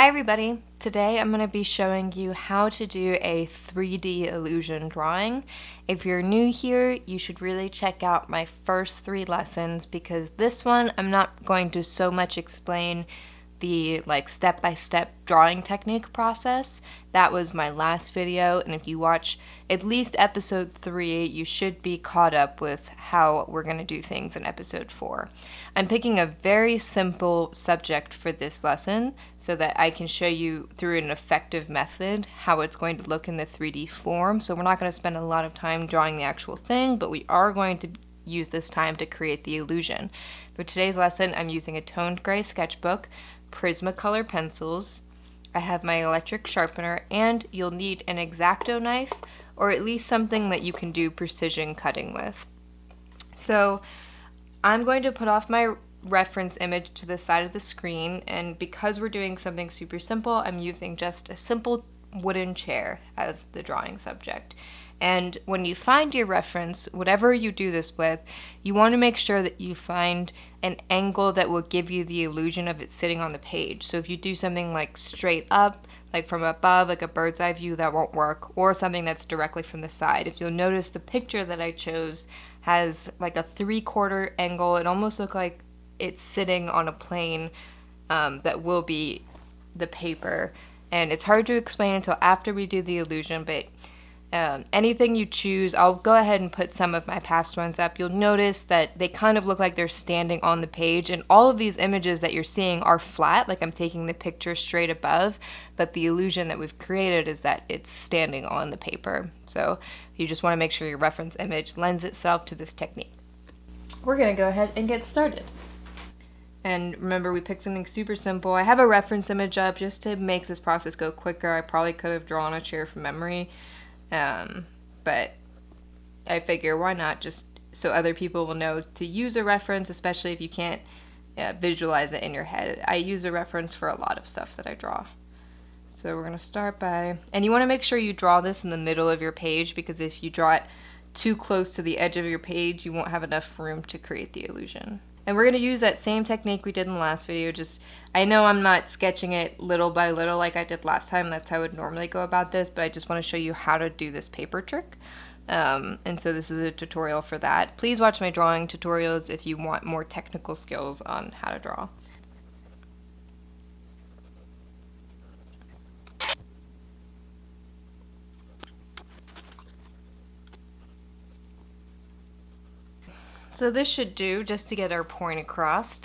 Hi everybody! Today I'm going to be showing you how to do a 3D illusion drawing. If you're new here, you should really check out my first 3 lessons because this one I'm not going to so much explain the step-by-step drawing technique process. That was my last video, and if you watch at least episode 3, you should be caught up with how we're going to do things in episode 4. I'm picking a very simple subject for this lesson so that I can show you through an effective method how it's going to look in the 3D form. So we're not going to spend a lot of time drawing the actual thing, but we are going to use this time to create the illusion. For today's lesson, I'm using a toned gray sketchbook, Prismacolor pencils, I have my electric sharpener, and you'll need an X-Acto knife or at least something that you can do precision cutting with. So I'm going to put off my reference image to the side of the screen, and because we're doing something super simple, I'm using just a simple wooden chair as the drawing subject. And when you find your reference, whatever you do this with, you want to make sure that you find an angle that will give you the illusion of it sitting on the page. So if you do something like straight up, like from above, like a bird's eye view, that won't work, or something that's directly from the side. If you'll notice, the picture that I chose has like a 3/4 angle. It almost looks like it's sitting on a plane that will be the paper. And it's hard to explain until after we do the illusion, but anything you choose, I'll go ahead and put some of my past ones up. You'll notice that they kind of look like they're standing on the page, and all of these images that you're seeing are flat, like I'm taking the picture straight above, but the illusion that we've created is that it's standing on the paper. So you just want to make sure your reference image lends itself to this technique. We're going to go ahead and get started. And remember, we picked something super simple. I have a reference image up just to make this process go quicker. I probably could have drawn a chair from memory. But I figure why not, just so other people will know to use a reference, especially if you can't visualize it in your head. I use a reference for a lot of stuff that I draw. So we're going to start by, and you want to make sure you draw this in the middle of your page, because if you draw it too close to the edge of your page, you won't have enough room to create the illusion. And we're going to use that same technique we did in the last video. Just, I know I'm not sketching it little by little like I did last time. That's how I would normally go about this, but I just want to show you how to do this paper trick. And so this is a tutorial for that. Please watch my drawing tutorials if you want more technical skills on how to draw. So this should do just to get our point across.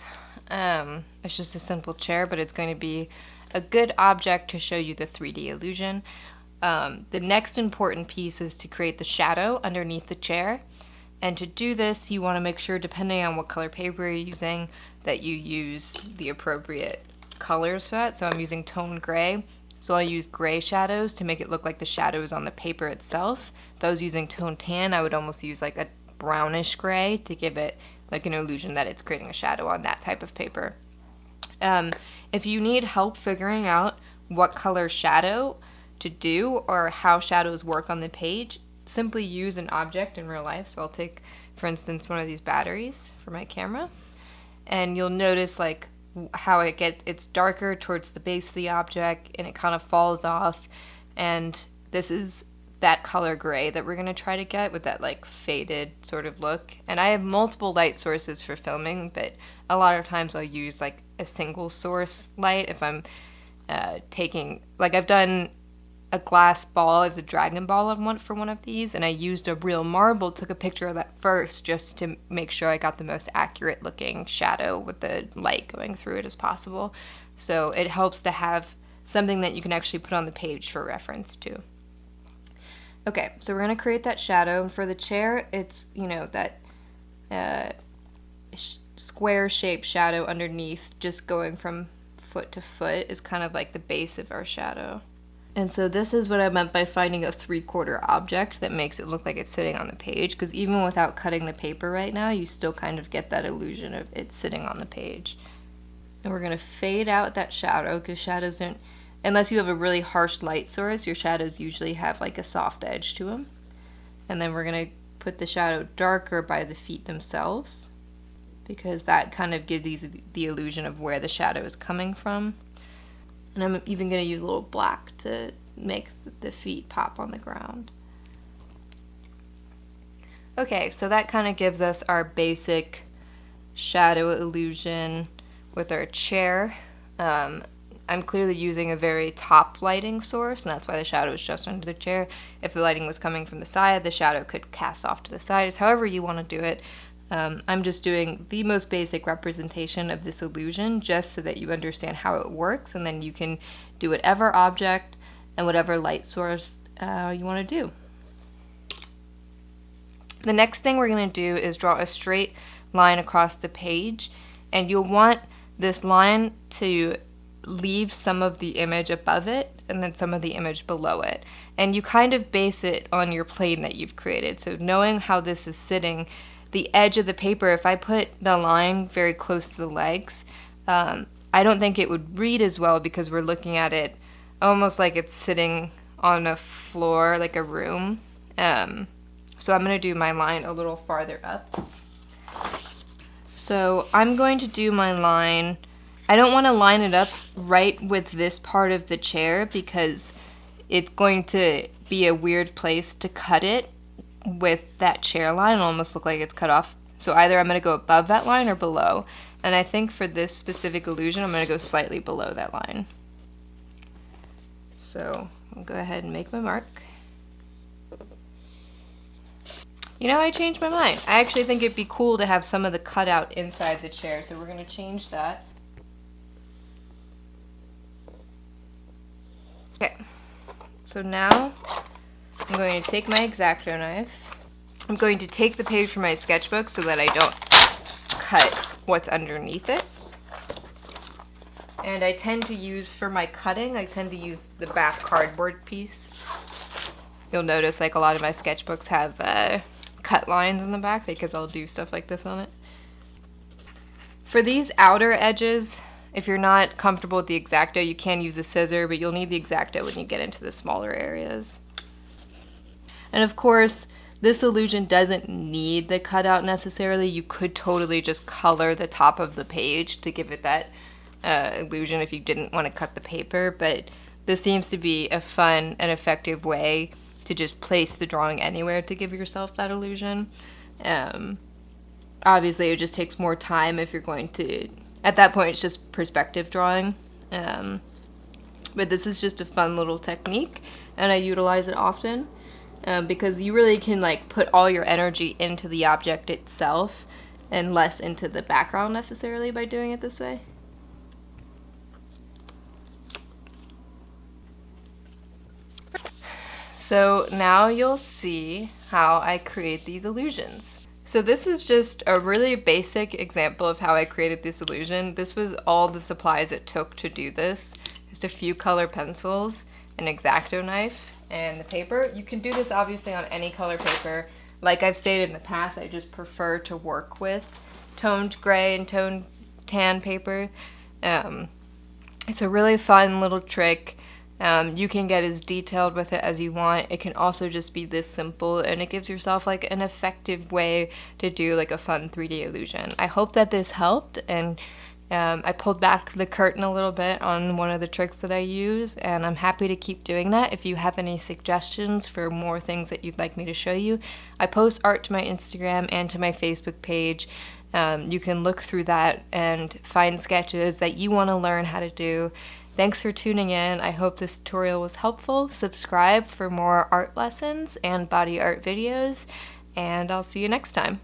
It's just a simple chair, but it's going to be a good object to show you the 3D illusion. The next important piece is to create the shadow underneath the chair. And to do this, you want to make sure, depending on what color paper you're using, that you use the appropriate colors for that. So I'm using toned gray. So I'll use gray shadows to make it look like the shadow is on the paper itself. If I was using toned tan, I would almost use like a brownish gray to give it like an illusion that it's creating a shadow on that type of paper. If you need help figuring out what color shadow to do or how shadows work on the page, simply use an object in real life. So I'll take, for instance, one of these batteries for my camera, and you'll notice like how it's darker towards the base of the object and it kind of falls off, and this is that color gray that we're going to try to get with that like faded sort of look. And I have multiple light sources for filming, but a lot of times I'll use like a single source light if I'm taking, like I've done a glass ball as a dragon ball for one of these, and I used a real marble, took a picture of that first just to make sure I got the most accurate looking shadow with the light going through it as possible. So it helps to have something that you can actually put on the page for reference too. Okay, so we're going to create that shadow. For the chair, it's, you know, that square-shaped shadow underneath, just going from foot to foot, is kind of like the base of our shadow. And so this is what I meant by finding a 3/4 object that makes it look like it's sitting on the page, because even without cutting the paper right now, you still kind of get that illusion of it sitting on the page. And we're going to fade out that shadow, because shadows don't, unless you have a really harsh light source, your shadows usually have like a soft edge to them. And then we're going to put the shadow darker by the feet themselves, because that kind of gives you the illusion of where the shadow is coming from. And I'm even going to use a little black to make the feet pop on the ground. Okay, so that kind of gives us our basic shadow illusion with our chair. I'm clearly using a very top lighting source, and that's why the shadow is just under the chair. If the lighting was coming from the side, the shadow could cast off to the side. It's however you want to do it. I'm just doing the most basic representation of this illusion just so that you understand how it works, and then you can do whatever object and whatever light source you want to do. The next thing we're going to do is draw a straight line across the page, and you'll want this line to leave some of the image above it and then some of the image below it. And you kind of base it on your plane that you've created. So knowing how this is sitting, the edge of the paper, if I put the line very close to the legs, I don't think it would read as well because we're looking at it almost like it's sitting on a floor, like a room. So I'm going to do my line a little farther up. So I'm going to do my line. I don't want to line it up right with this part of the chair because it's going to be a weird place to cut it with that chair line. It'll almost look like it's cut off. So either I'm going to go above that line or below. And I think for this specific illusion, I'm going to go slightly below that line. So I'll go ahead and make my mark. You know, I changed my mind. I actually think it'd be cool to have some of the cutout inside the chair, so we're going to change that. Okay, so now I'm going to take my X-Acto knife. I'm going to take the page from my sketchbook so that I don't cut what's underneath it. And I tend to use, for my cutting, I tend to use the back cardboard piece. You'll notice like a lot of my sketchbooks have cut lines in the back because I'll do stuff like this on it. For these outer edges, if you're not comfortable with the X-Acto, you can use a scissor, but you'll need the X-Acto when you get into the smaller areas. And of course, this illusion doesn't need the cutout necessarily. You could totally just color the top of the page to give it that illusion if you didn't want to cut the paper, but this seems to be a fun and effective way to just place the drawing anywhere to give yourself that illusion. Obviously, it just takes more time if you're going to... At that point, it's just perspective drawing. But this is just a fun little technique, and I utilize it often because you really can like put all your energy into the object itself and less into the background necessarily by doing it this way. So now you'll see how I create these illusions. So this is just a really basic example of how I created this illusion. This was all the supplies it took to do this. Just a few color pencils, an X-Acto knife, and the paper. You can do this obviously on any color paper. Like I've stated in the past, I just prefer to work with toned gray and toned tan paper. It's a really fun little trick. You can get as detailed with it as you want. It can also just be this simple, and it gives yourself like an effective way to do like a fun 3D illusion. I hope that this helped, and I pulled back the curtain a little bit on one of the tricks that I use, and I'm happy to keep doing that. If you have any suggestions for more things that you'd like me to show you, I post art to my Instagram and to my Facebook page. You can look through that and find sketches that you want to learn how to do. Thanks for tuning in. I hope this tutorial was helpful. Subscribe for more art lessons and body art videos, and I'll see you next time.